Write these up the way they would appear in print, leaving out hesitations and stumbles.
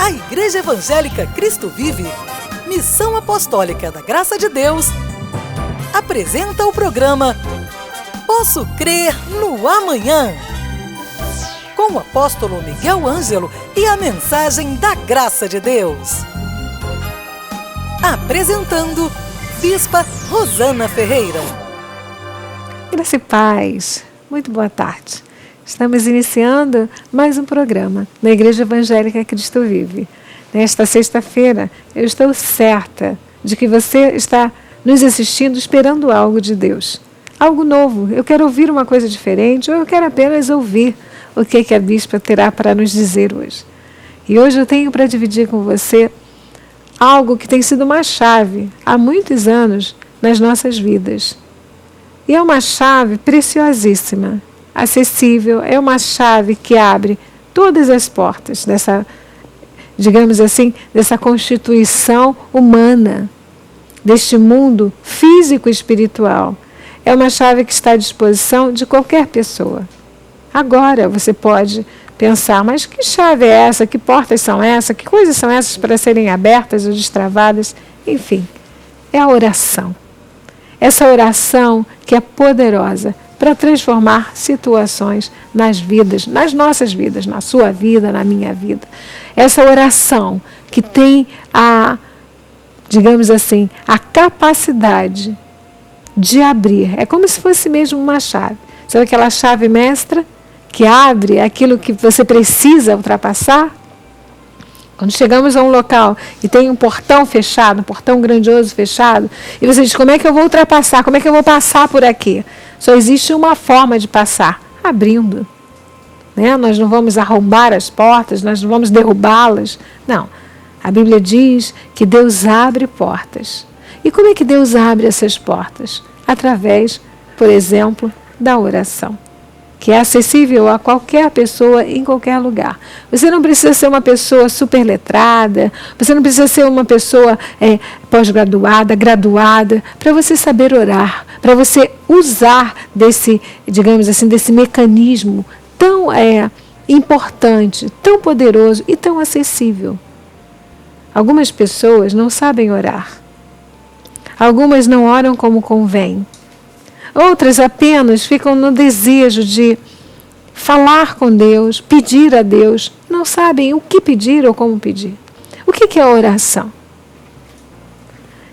A Igreja Evangélica Cristo Vive, Missão Apostólica da Graça de Deus, apresenta o programa Posso Crer no Amanhã, com o apóstolo Miguel Ângelo e a mensagem da Graça de Deus. Apresentando Bispa Rosana Ferreira. Graça e paz, muito boa tarde. Estamos iniciando mais um programa na Igreja Evangélica Cristo Vive. Nesta sexta-feira, eu estou certa de que você está nos assistindo esperando algo de Deus. Algo novo. Eu quero ouvir uma coisa diferente ou eu quero apenas ouvir o que a Bispa terá para nos dizer hoje. E hoje eu tenho para dividir com você algo que tem sido uma chave há muitos anos nas nossas vidas. E é uma chave preciosíssima, acessível, é uma chave que abre todas as portas dessa, digamos assim, dessa constituição humana, deste mundo físico e espiritual. É uma chave que está à disposição de qualquer pessoa. Agora você pode pensar, mas que chave é essa? Que portas são essas? Que coisas são essas para serem abertas ou destravadas? Enfim, é a oração. Essa oração que é poderosa para transformar situações nas vidas, nas nossas vidas, na sua vida, na minha vida. Essa oração que tem a, digamos assim, a capacidade de abrir. É como se fosse mesmo uma chave. Sabe aquela chave mestra que abre aquilo que você precisa ultrapassar? Quando chegamos a um local e tem um portão fechado, um portão grandioso fechado, e você diz, como é que eu vou ultrapassar? Como é que eu vou passar por aqui? Só existe uma forma de passar, abrindo. Né? Nós não vamos arrombar as portas, nós não vamos derrubá-las. Não. A Bíblia diz que Deus abre portas. E como é que Deus abre essas portas? Através, por exemplo, da oração, que é acessível a qualquer pessoa em qualquer lugar. Você não precisa ser uma pessoa super letrada, você não precisa ser uma pessoa pós-graduada, graduada, para você saber orar, para você usar desse, digamos assim, desse mecanismo tão importante, tão poderoso e tão acessível. Algumas pessoas não sabem orar. Algumas não oram como convém. Outras apenas ficam no desejo de falar com Deus, pedir a Deus. Não sabem o que pedir ou como pedir. O que é a oração?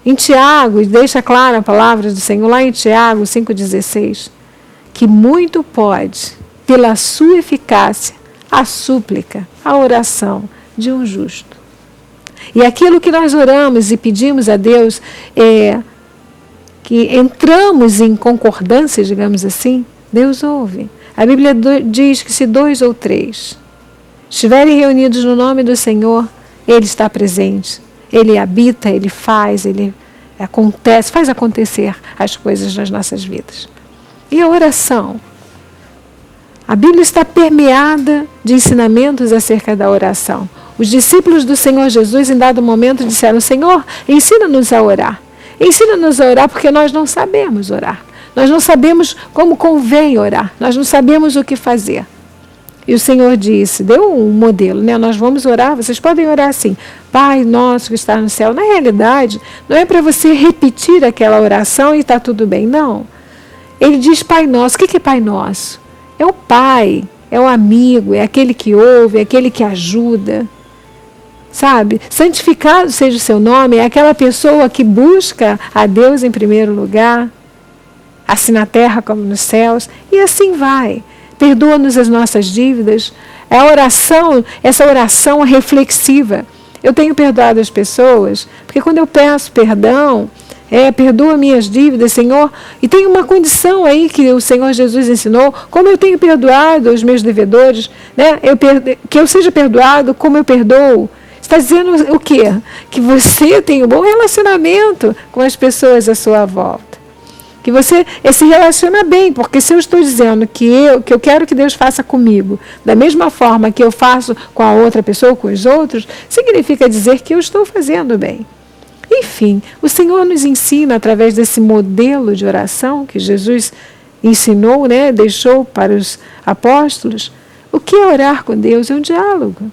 Em Tiago, deixa clara a palavra do Senhor, lá em Tiago 5,16, que muito pode, pela sua eficácia, a súplica, a oração de um justo. E aquilo que nós oramos e pedimos a Deus que entramos em concordância, digamos assim, Deus ouve. A Bíblia diz que se 2 ou 3 estiverem reunidos no nome do Senhor, Ele está presente. Ele habita, Ele faz, Ele acontece, faz acontecer as coisas nas nossas vidas. E a oração? A Bíblia está permeada de ensinamentos acerca da oração. Os discípulos do Senhor Jesus, em dado momento, disseram, Senhor, ensina-nos a orar. Ensina-nos a orar porque nós não sabemos orar. Nós não sabemos como convém orar. Nós não sabemos o que fazer. E o Senhor disse, deu um modelo, né? Nós vamos orar, vocês podem orar assim, Pai nosso que está no céu. Na realidade, não é para você repetir aquela oração e está tudo bem, não. Ele diz Pai nosso. O que é Pai nosso? É o Pai, é o amigo, é aquele que ouve, é aquele que ajuda. Sabe? Santificado seja o seu nome, é aquela pessoa que busca a Deus em primeiro lugar, assim na terra como nos céus, e assim vai. Perdoa-nos as nossas dívidas. É a oração, essa oração reflexiva. Eu tenho perdoado as pessoas, porque quando eu peço perdão, perdoa minhas dívidas, Senhor, e tem uma condição aí que o Senhor Jesus ensinou, como eu tenho perdoado os meus devedores, né? Que eu seja perdoado como eu perdoo. Está dizendo o quê? Que você tem um bom relacionamento com as pessoas à sua volta. Que você se relaciona bem, porque se eu estou dizendo que eu quero que Deus faça comigo, da mesma forma que eu faço com a outra pessoa, com os outros, significa dizer que eu estou fazendo bem. Enfim, o Senhor nos ensina através desse modelo de oração que Jesus ensinou, né, deixou para os apóstolos. O que é orar com Deus? É um diálogo.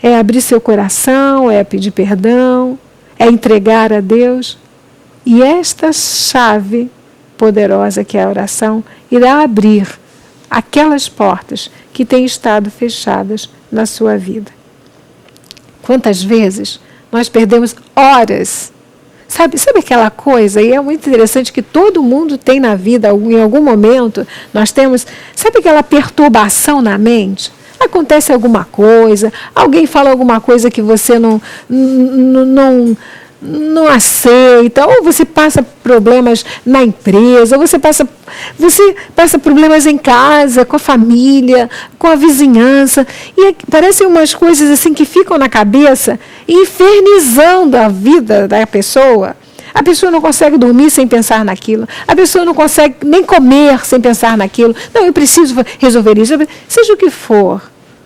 é abrir seu coração, é pedir perdão, é entregar a Deus. E esta chave poderosa que é a oração irá abrir aquelas portas que têm estado fechadas na sua vida. Quantas vezes nós perdemos horas? Sabe aquela coisa? E é muito interessante que todo mundo tem na vida, em algum momento, nós temos, sabe aquela perturbação na mente? Acontece alguma coisa, alguém fala alguma coisa que você não aceita, ou você passa problemas na empresa, ou você passa problemas em casa, com a família, com a vizinhança, e parecem umas coisas assim que ficam na cabeça, infernizando a vida da pessoa. A pessoa não consegue dormir sem pensar naquilo, a pessoa não consegue nem comer sem pensar naquilo. Não, eu preciso resolver isso, seja o que for.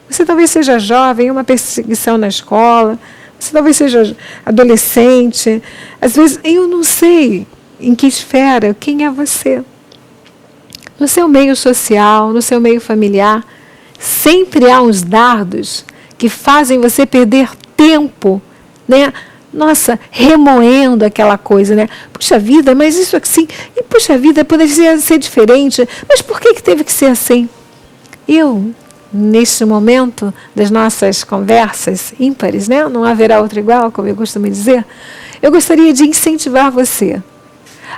Você talvez seja jovem, uma perseguição na escola, você talvez seja adolescente. Às vezes, eu não sei em que esfera, quem é você. No seu meio social, no seu meio familiar, sempre há uns dardos que fazem você perder tempo, né? Nossa, remoendo aquela coisa, né? Puxa vida, mas isso assim, e puxa vida, poderia ser diferente, mas por que teve que ser assim? Neste momento das nossas conversas ímpares, né? Não haverá outra igual, como eu costumo dizer, eu gostaria de incentivar você.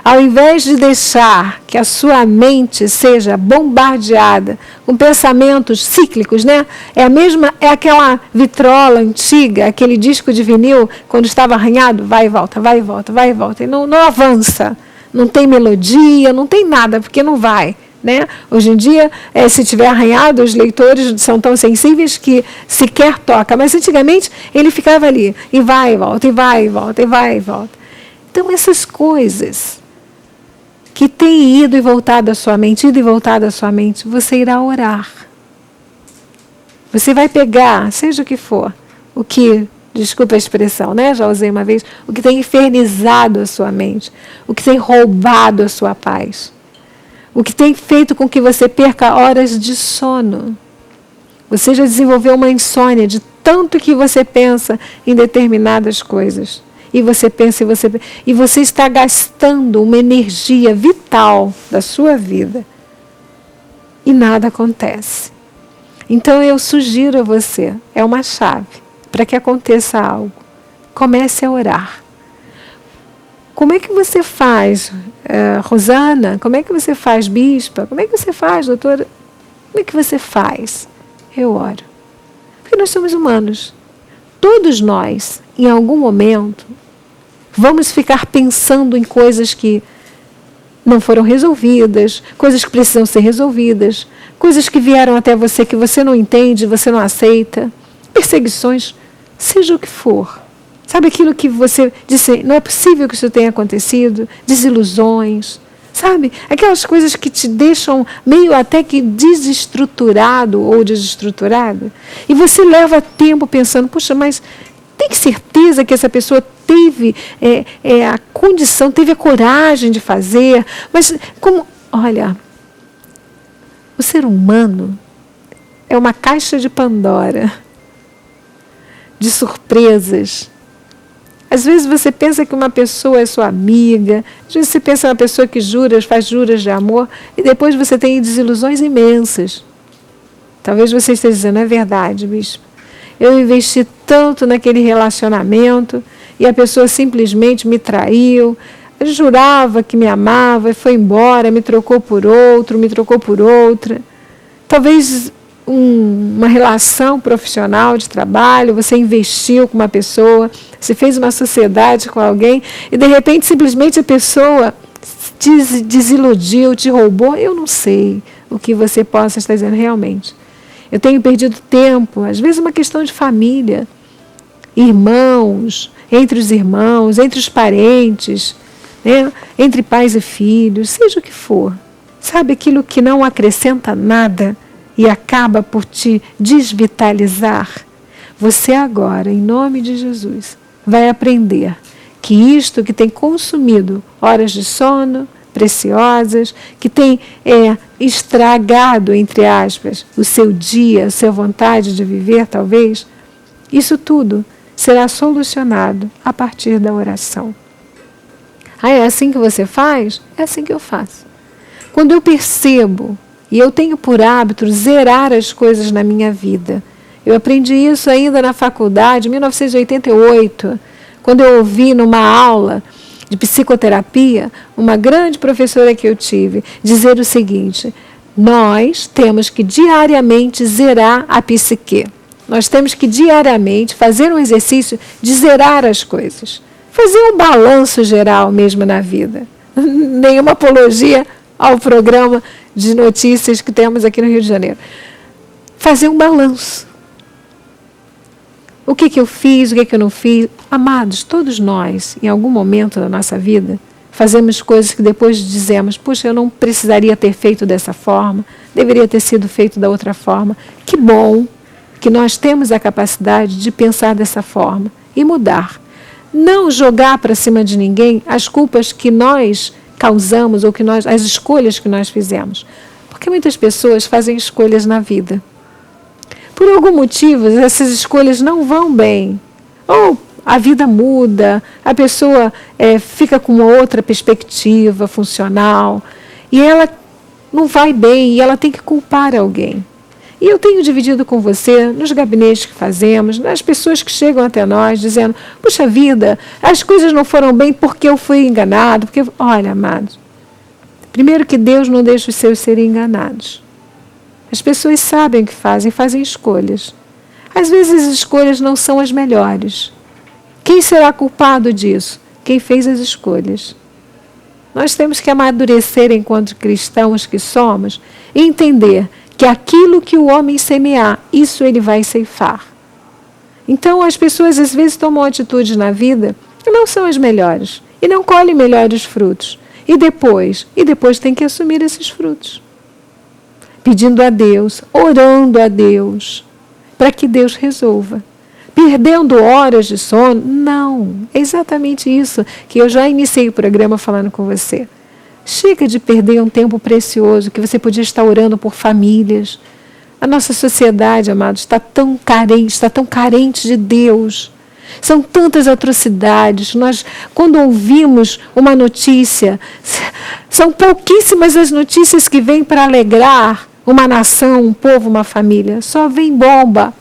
Ao invés de deixar que a sua mente seja bombardeada com pensamentos cíclicos, né? É aquela vitrola antiga, aquele disco de vinil, quando estava arranhado, vai e volta, vai e volta, vai e volta, e não avança, não tem melodia, não tem nada, porque não vai. Né? Hoje em dia, se tiver arranhado, os leitores são tão sensíveis que sequer toca. Mas antigamente ele ficava ali, e vai e volta, e vai e volta, e vai e volta. Então essas coisas que têm ido e voltado à sua mente, você irá orar. Você vai pegar, seja o que for, o que, desculpa a expressão, né? Já usei uma vez, o que tem infernizado a sua mente, o que tem roubado a sua paz. O que tem feito com que você perca horas de sono. Você já desenvolveu uma insônia de tanto que você pensa em determinadas coisas. E você pensa, e você está gastando uma energia vital da sua vida. E nada acontece. Então eu sugiro a você, é uma chave para que aconteça algo. Comece a orar. Como é que você faz, Rosana? Como é que você faz, bispa? Como é que você faz, doutora? Como é que você faz? Eu oro. Porque nós somos humanos. Todos nós, em algum momento, vamos ficar pensando em coisas que não foram resolvidas, coisas que precisam ser resolvidas, coisas que vieram até você que você não entende, você não aceita, perseguições, seja o que for. Sabe aquilo que você disse, não é possível que isso tenha acontecido? Desilusões, sabe? Aquelas coisas que te deixam meio até que desestruturado ou desestruturado. E você leva tempo pensando, puxa, mas tem certeza que essa pessoa teve a condição, teve a coragem de fazer? Mas como, olha, o ser humano é uma caixa de Pandora, de surpresas. Às vezes você pensa que uma pessoa é sua amiga, às vezes você pensa em uma pessoa que faz juras de amor, e depois você tem desilusões imensas. Talvez você esteja dizendo, é verdade, bispo. Eu investi tanto naquele relacionamento e a pessoa simplesmente me traiu, jurava que me amava e foi embora, me trocou por outro, me trocou por outra. Talvez uma relação profissional de trabalho, você investiu com uma pessoa, você fez uma sociedade com alguém e de repente simplesmente a pessoa te desiludiu, te roubou. Eu não sei o que você possa estar dizendo realmente. Eu tenho perdido tempo, às vezes uma questão de família, irmãos, entre os parentes, né? Entre pais e filhos, seja o que for. Sabe aquilo que não acrescenta nada e acaba por te desvitalizar? Você agora, em nome de Jesus, vai aprender que isto que tem consumido horas de sono preciosas, que tem estragado, entre aspas, o seu dia, a sua vontade de viver, talvez, Isso tudo será solucionado a partir da oração. É assim que você faz? É assim que eu faço. Quando eu percebo, e eu tenho por hábito zerar as coisas na minha vida. Eu aprendi isso ainda na faculdade, em 1988, quando eu ouvi numa aula de psicoterapia, uma grande professora que eu tive, dizer o seguinte: nós temos que diariamente zerar a psique. Nós temos que diariamente fazer um exercício de zerar as coisas. Fazer um balanço geral mesmo na vida. Nenhuma apologia ao programa de notícias que temos aqui no Rio de Janeiro. Fazer um balanço. O que eu fiz, o que eu não fiz. Amados, todos nós, em algum momento da nossa vida, fazemos coisas que depois dizemos: puxa, eu não precisaria ter feito dessa forma, deveria ter sido feito da outra forma. Que bom que nós temos a capacidade de pensar dessa forma e mudar. Não jogar para cima de ninguém as culpas que nós causamos ou as escolhas que nós fizemos. Porque muitas pessoas fazem escolhas na vida. Por algum motivo, essas escolhas não vão bem. Ou a vida muda, a pessoa fica com uma outra perspectiva funcional e ela não vai bem e ela tem que culpar alguém. E eu tenho dividido com você, nos gabinetes que fazemos, nas pessoas que chegam até nós, dizendo: puxa vida, as coisas não foram bem porque eu fui enganado. Porque, olha, amados, primeiro que Deus não deixa os seus serem enganados. As pessoas sabem o que fazem escolhas. Às vezes as escolhas não são as melhores. Quem será culpado disso? Quem fez as escolhas. Nós temos que amadurecer enquanto cristãos que somos e entender que aquilo que o homem semear, isso ele vai ceifar. Então as pessoas às vezes tomam atitudes na vida que não são as melhores e não colhem melhores frutos. E depois tem que assumir esses frutos. Pedindo a Deus, orando a Deus, para que Deus resolva. Perdendo horas de sono? Não, é exatamente isso que eu já iniciei o programa falando com você. Chega de perder um tempo precioso que você podia estar orando por famílias. A nossa sociedade, amados, está tão carente de Deus. São tantas atrocidades. Nós, quando ouvimos uma notícia, são pouquíssimas as notícias que vêm para alegrar uma nação, um povo, uma família. Só vem bomba.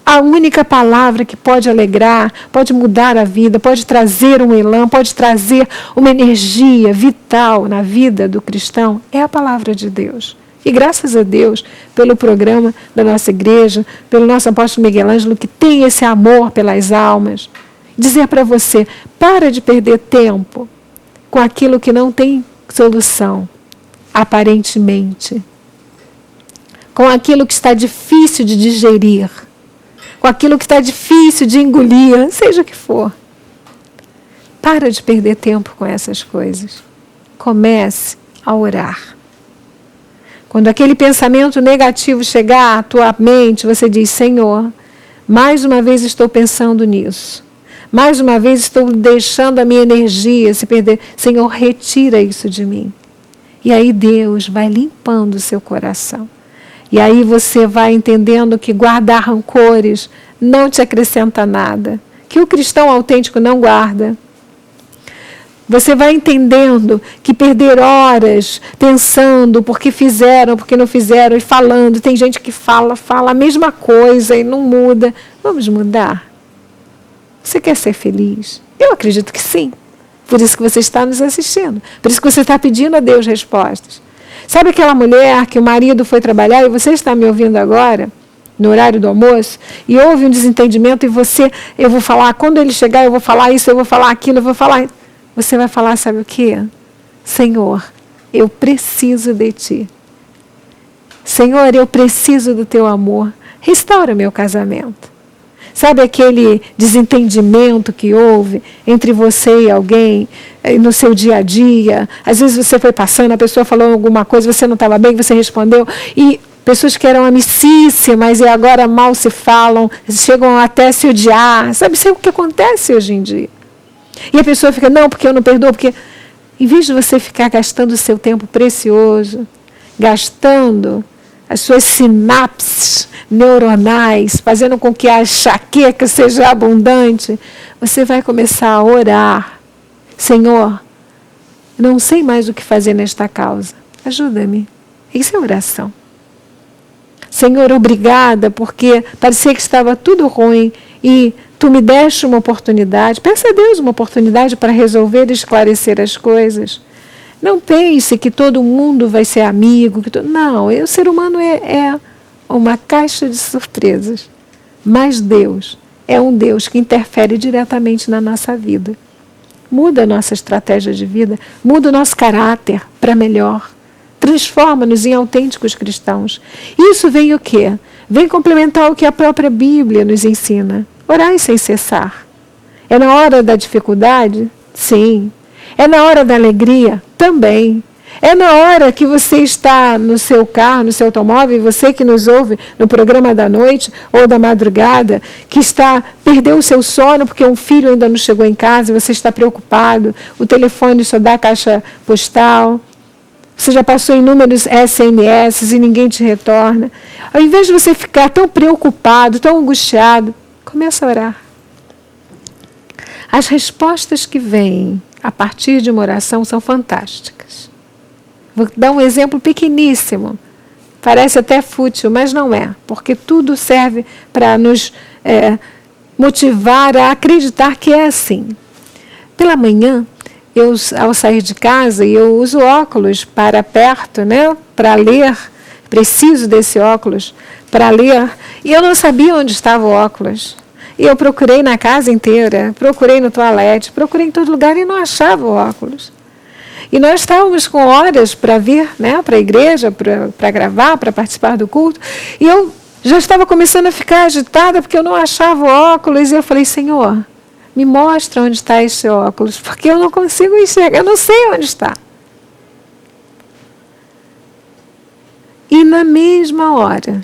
A única palavra que pode alegrar, pode mudar a vida, pode trazer um elan, pode trazer uma energia vital na vida do cristão, é a palavra de Deus. E graças a Deus, pelo programa da nossa igreja, pelo nosso apóstolo Miguel Ângelo, que tem esse amor pelas almas, dizer para você: para de perder tempo com aquilo que não tem solução, aparentemente, com aquilo que está difícil de digerir, com aquilo que está difícil de engolir, seja o que for. Para de perder tempo com essas coisas. Comece a orar. Quando aquele pensamento negativo chegar à tua mente, você diz: Senhor, mais uma vez estou pensando nisso. Mais uma vez estou deixando a minha energia se perder. Senhor, retira isso de mim. E aí Deus vai limpando o seu coração. E aí você vai entendendo que guardar rancores não te acrescenta nada. Que o cristão autêntico não guarda. Você vai entendendo que perder horas pensando porque fizeram, porque não fizeram, e falando. Tem gente que fala a mesma coisa e não muda. Vamos mudar? Você quer ser feliz? Eu acredito que sim. Por isso que você está nos assistindo. Por isso que você está pedindo a Deus respostas. Sabe aquela mulher que o marido foi trabalhar e você está me ouvindo agora, no horário do almoço, e houve um desentendimento e eu vou falar, quando ele chegar eu vou falar isso, eu vou falar aquilo, eu vou falar... Você vai falar, sabe o quê? Senhor, eu preciso de Ti. Senhor, eu preciso do Teu amor. Restaura meu casamento. Sabe aquele desentendimento que houve entre você e alguém no seu dia a dia? Às vezes você foi passando, a pessoa falou alguma coisa, você não estava bem, você respondeu. E pessoas que eram amicíssimas e agora mal se falam, chegam até se odiar. Sabe o que acontece hoje em dia? E a pessoa fica, não, porque eu não perdoo, porque... Em vez de você ficar gastando o seu tempo precioso, gastando as suas sinapses neuronais, fazendo com que a enxaqueca seja abundante, você vai começar a orar. Senhor, não sei mais o que fazer nesta causa. Ajuda-me. Isso é oração. Senhor, obrigada, porque parecia que estava tudo ruim e Tu me deste uma oportunidade. Peça a Deus uma oportunidade para resolver e esclarecer as coisas. Não pense que todo mundo vai ser amigo. Não, o ser humano é uma caixa de surpresas. Mas Deus é um Deus que interfere diretamente na nossa vida. Muda a nossa estratégia de vida, muda o nosso caráter para melhor. Transforma-nos em autênticos cristãos. Isso vem o quê? Vem complementar o que a própria Bíblia nos ensina. Orai sem cessar. É na hora da dificuldade? Sim. É na hora da alegria? Também. É na hora que você está no seu carro, no seu automóvel, você que nos ouve no programa da noite ou da madrugada, que perdeu o seu sono porque um filho ainda não chegou em casa e você está preocupado, o telefone só dá caixa postal, você já passou inúmeros SMS e ninguém te retorna. Ao invés de você ficar tão preocupado, tão angustiado, começa a orar. As respostas que vêm a partir de uma oração são fantásticas. Vou dar um exemplo pequeníssimo. Parece até fútil, mas não é. Porque tudo serve para nos motivar a acreditar que é assim. Pela manhã, ao sair de casa, eu uso óculos para perto, né, para ler. Preciso desse óculos para ler. E eu não sabia onde estava o óculos. E eu procurei na casa inteira, procurei no toalete, procurei em todo lugar e não achava o óculos. E nós estávamos com horas para vir, né, para a igreja, para gravar, para participar do culto. E eu já estava começando a ficar agitada porque eu não achava o óculos. E eu falei, Senhor, me mostra onde está esse óculos, porque eu não consigo enxergar, eu não sei onde está. E na mesma hora,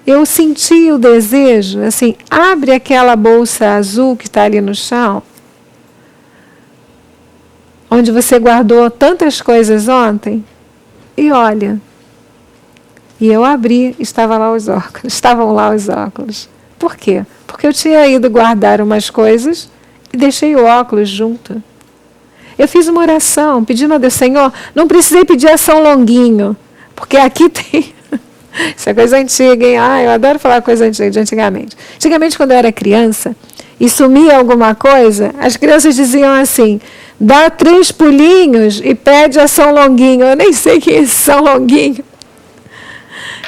eu senti o desejo, assim, abre aquela bolsa azul que está ali no chão, onde você guardou tantas coisas ontem, e olha. E eu abri, estavam lá os óculos. Por quê? Porque eu tinha ido guardar umas coisas e deixei o óculos junto. Eu fiz uma oração pedindo a Deus, Senhor, não precisei pedir a São Longuinho, porque aqui tem... Isso é coisa antiga, hein? Eu adoro falar coisa antiga, de antigamente. Antigamente, quando eu era criança e sumia alguma coisa, as crianças diziam assim, dá 3 pulinhos e pede a São Longuinho. Eu nem sei quem é esse São Longuinho.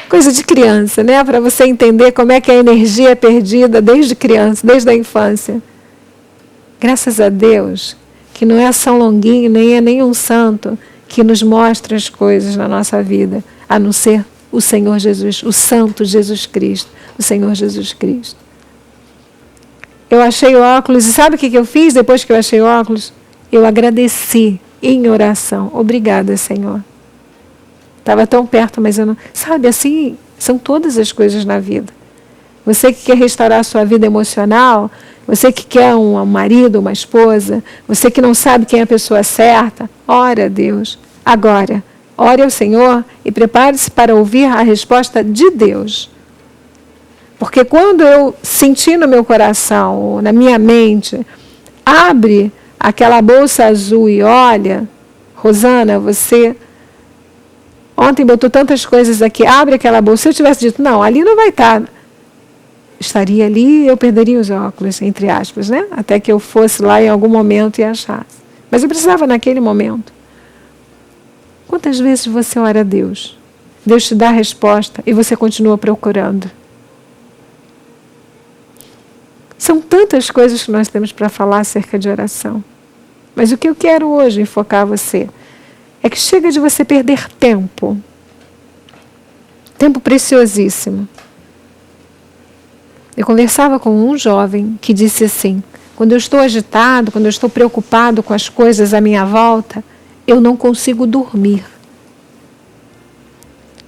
Coisa de criança, né? Para você entender como é que a energia é perdida desde criança, desde a infância. Graças a Deus, que não é São Longuinho, nem é nenhum santo que nos mostra as coisas na nossa vida, a não ser o Senhor Jesus, o Santo Jesus Cristo, o Senhor Jesus Cristo. Eu achei o óculos, e sabe o que eu fiz depois que eu achei o óculos? Eu agradeci em oração. Obrigada, Senhor. Estava tão perto, mas eu não... Sabe, assim, são todas as coisas na vida. Você que quer restaurar a sua vida emocional, você que quer um marido, uma esposa, você que não sabe quem é a pessoa certa, ora a Deus. Agora, ore ao Senhor e prepare-se para ouvir a resposta de Deus. Porque quando eu senti no meu coração, na minha mente, abre aquela bolsa azul e olha, Rosana, você ontem botou tantas coisas aqui, abre aquela bolsa. Se eu tivesse dito, não, ali não vai estar, estaria ali, eu perderia os óculos, entre aspas, né? Até que eu fosse lá em algum momento e achasse. Mas eu precisava naquele momento. Quantas vezes você ora a Deus? Deus te dá a resposta e você continua procurando. São tantas coisas que nós temos para falar acerca de oração. Mas o que eu quero hoje enfocar você é que chega de você perder tempo. Tempo preciosíssimo. Eu conversava com um jovem que disse assim, quando eu estou agitado, quando eu estou preocupado com as coisas à minha volta, eu não consigo dormir.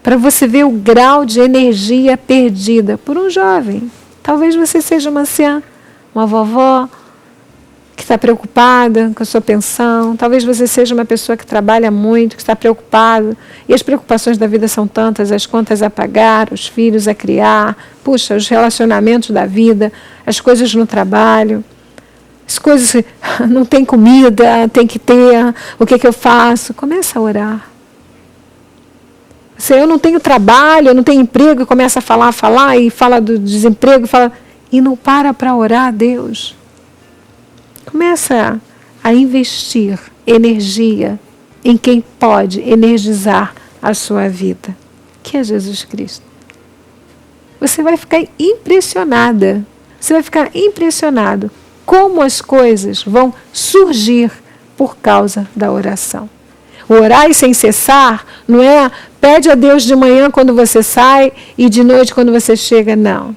Para você ver o grau de energia perdida por um jovem. Talvez você seja uma anciã, uma vovó, que está preocupada com a sua pensão. Talvez você seja uma pessoa que trabalha muito, que está preocupado, e as preocupações da vida são tantas, as contas a pagar, os filhos a criar, puxa, os relacionamentos da vida, as coisas no trabalho, as coisas, não tem comida, tem que ter, o que eu faço? Começa a orar. Se eu não tenho trabalho, eu não tenho emprego, e começa a falar, e fala do desemprego, e não para orar a Deus. Começa a investir energia em quem pode energizar a sua vida, que é Jesus Cristo. Você vai ficar impressionada, você vai ficar impressionado como as coisas vão surgir por causa da oração. O orar sem cessar não é pede a Deus de manhã quando você sai e de noite quando você chega, não.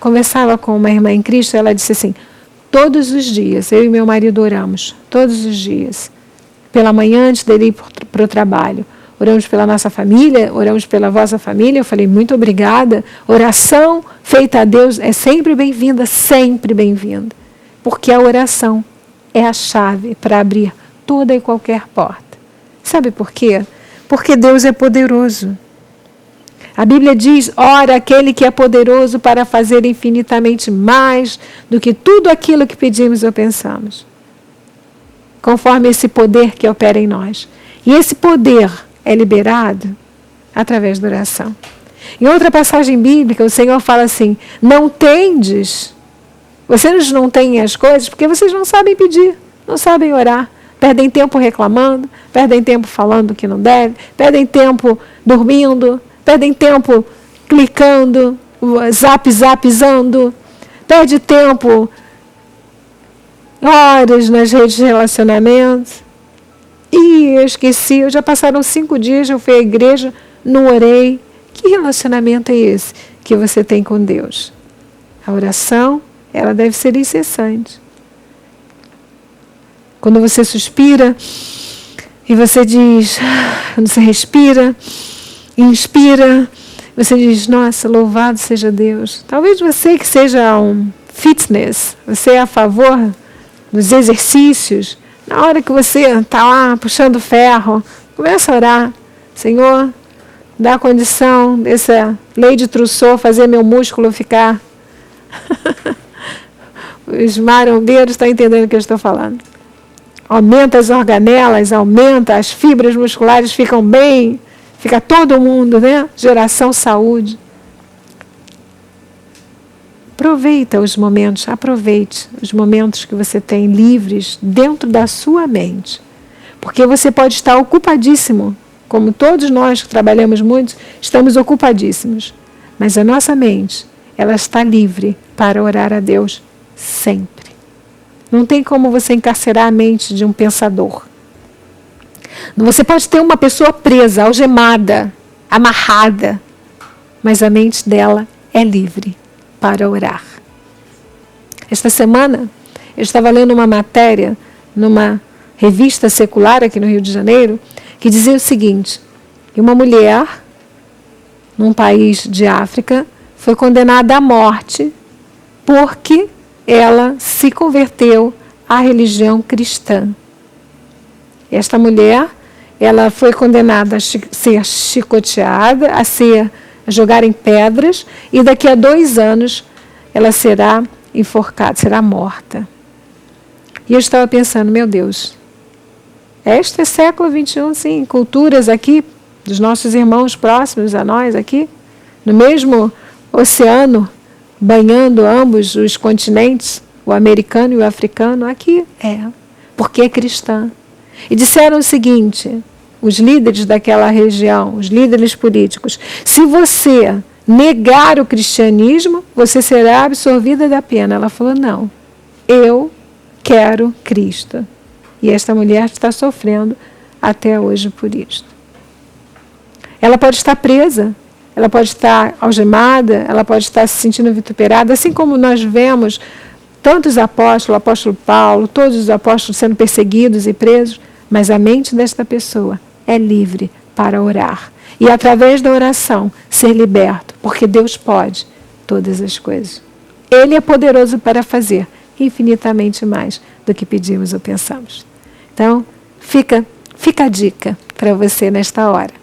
Conversava com uma irmã em Cristo, ela disse assim, todos os dias, eu e meu marido oramos, todos os dias, pela manhã antes dele ir para o trabalho. Oramos pela nossa família, oramos pela vossa família. Eu falei, muito obrigada. Oração feita a Deus é sempre bem-vinda, porque a oração é a chave para abrir toda e qualquer porta. Sabe por quê? Porque Deus é poderoso. A Bíblia diz, ora aquele que é poderoso para fazer infinitamente mais do que tudo aquilo que pedimos ou pensamos. Conforme esse poder que opera em nós. E esse poder é liberado através da oração. Em outra passagem bíblica, o Senhor fala assim, não tendes, vocês não têm as coisas porque vocês não sabem pedir, não sabem orar. Perdem tempo reclamando, perdem tempo falando que não deve, perdem tempo dormindo, perdem tempo clicando, zapzando, perde tempo, horas nas redes de relacionamento. E eu esqueci, já passaram 5 dias, eu fui à igreja, não orei. Que relacionamento é esse que você tem com Deus? A oração, ela deve ser incessante. Quando você suspira e você diz, quando você respira, inspira, você diz, nossa, louvado seja Deus. Talvez você que seja um fitness, você é a favor dos exercícios, na hora que você está lá puxando ferro, começa a orar, Senhor, dá a condição dessa lei de Trousseau fazer meu músculo ficar. Os marombeiros estão entendendo o que eu estou falando. Aumenta as organelas, aumenta as fibras musculares, ficam bem, fica todo mundo, né? Geração saúde. Aproveite os momentos que você tem livres dentro da sua mente. Porque você pode estar ocupadíssimo, como todos nós que trabalhamos muito, estamos ocupadíssimos. Mas a nossa mente, ela está livre para orar a Deus sempre. Não tem como você encarcerar a mente de um pensador. Você pode ter uma pessoa presa, algemada, amarrada, mas a mente dela é livre para orar. Esta semana, eu estava lendo uma matéria numa revista secular aqui no Rio de Janeiro, que dizia o seguinte, que uma mulher, num país de África, foi condenada à morte porque ela se converteu à religião cristã. Esta mulher, ela foi condenada a ser chicoteada, a jogar em pedras, e daqui a 2 anos ela será enforcada, será morta. E eu estava pensando, meu Deus, este é século XXI, sim, culturas aqui, dos nossos irmãos próximos a nós aqui, no mesmo oceano, banhando ambos os continentes, o americano e o africano, aqui porque é cristã. E disseram o seguinte, os líderes daquela região, os líderes políticos, se você negar o cristianismo, você será absolvida da pena. Ela falou, não, eu quero Cristo. E esta mulher está sofrendo até hoje por isso. Ela pode estar presa, ela pode estar algemada, ela pode estar se sentindo vituperada, assim como nós vemos tantos apóstolos, o apóstolo Paulo, todos os apóstolos sendo perseguidos e presos, mas a mente desta pessoa é livre para orar. E através da oração ser liberto, porque Deus pode todas as coisas. Ele é poderoso para fazer infinitamente mais do que pedimos ou pensamos. Então, fica a dica para você nesta hora.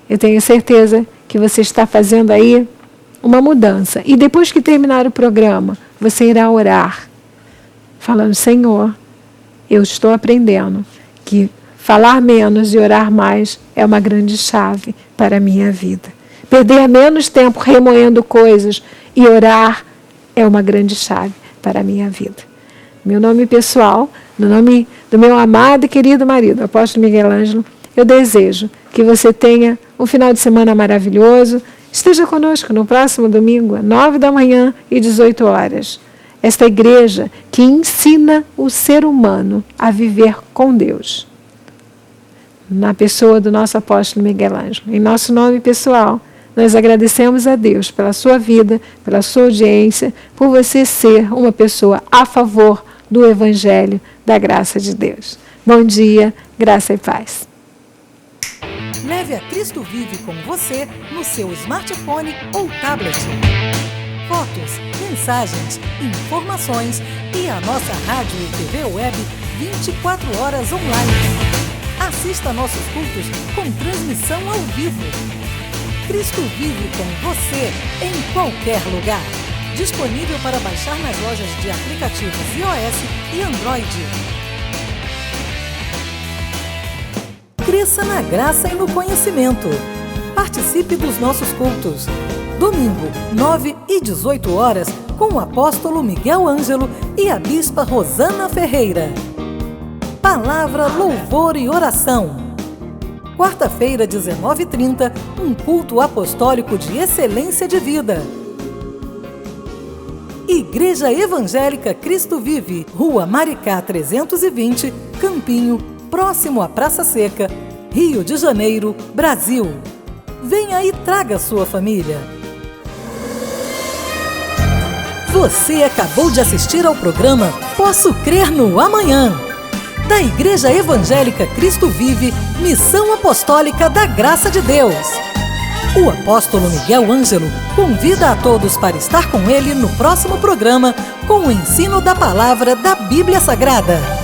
Eu tenho certeza que você está fazendo aí uma mudança. E depois que terminar o programa, você irá orar, falando: Senhor, eu estou aprendendo que falar menos e orar mais é uma grande chave para a minha vida. Perder menos tempo remoendo coisas e orar é uma grande chave para a minha vida. Meu nome pessoal, no nome do meu amado e querido marido, apóstolo Miguel Ângelo, eu desejo que você tenha um final de semana maravilhoso. Esteja conosco no próximo domingo, às 9 da manhã e 18 horas. Esta igreja que ensina o ser humano a viver com Deus. Na pessoa do nosso apóstolo Miguel Ângelo. Em nosso nome pessoal, nós agradecemos a Deus pela sua vida, pela sua audiência, por você ser uma pessoa a favor do Evangelho da graça de Deus. Bom dia, graça e paz. Leve a Cristo Vive com você no seu smartphone ou tablet. Fotos, mensagens, informações e a nossa rádio e TV web 24 horas online. Assista nossos cultos com transmissão ao vivo. Cristo Vive com você em qualquer lugar. Disponível para baixar nas lojas de aplicativos iOS e Android. Cresça na graça e no conhecimento. Participe dos nossos cultos. Domingo, 9 e 18 horas, com o apóstolo Miguel Ângelo e a bispa Rosana Ferreira. Palavra, louvor e oração. Quarta-feira, 19h30, um culto apostólico de excelência de vida. Igreja Evangélica Cristo Vive, Rua Maricá 320, Campinho, próximo à Praça Seca, Rio de Janeiro, Brasil. Venha e traga sua família. Você acabou de assistir ao programa Posso Crer no Amanhã, da Igreja Evangélica Cristo Vive, Missão Apostólica da Graça de Deus. O apóstolo Miguel Ângelo convida a todos para estar com ele no próximo programa com o ensino da palavra da Bíblia Sagrada.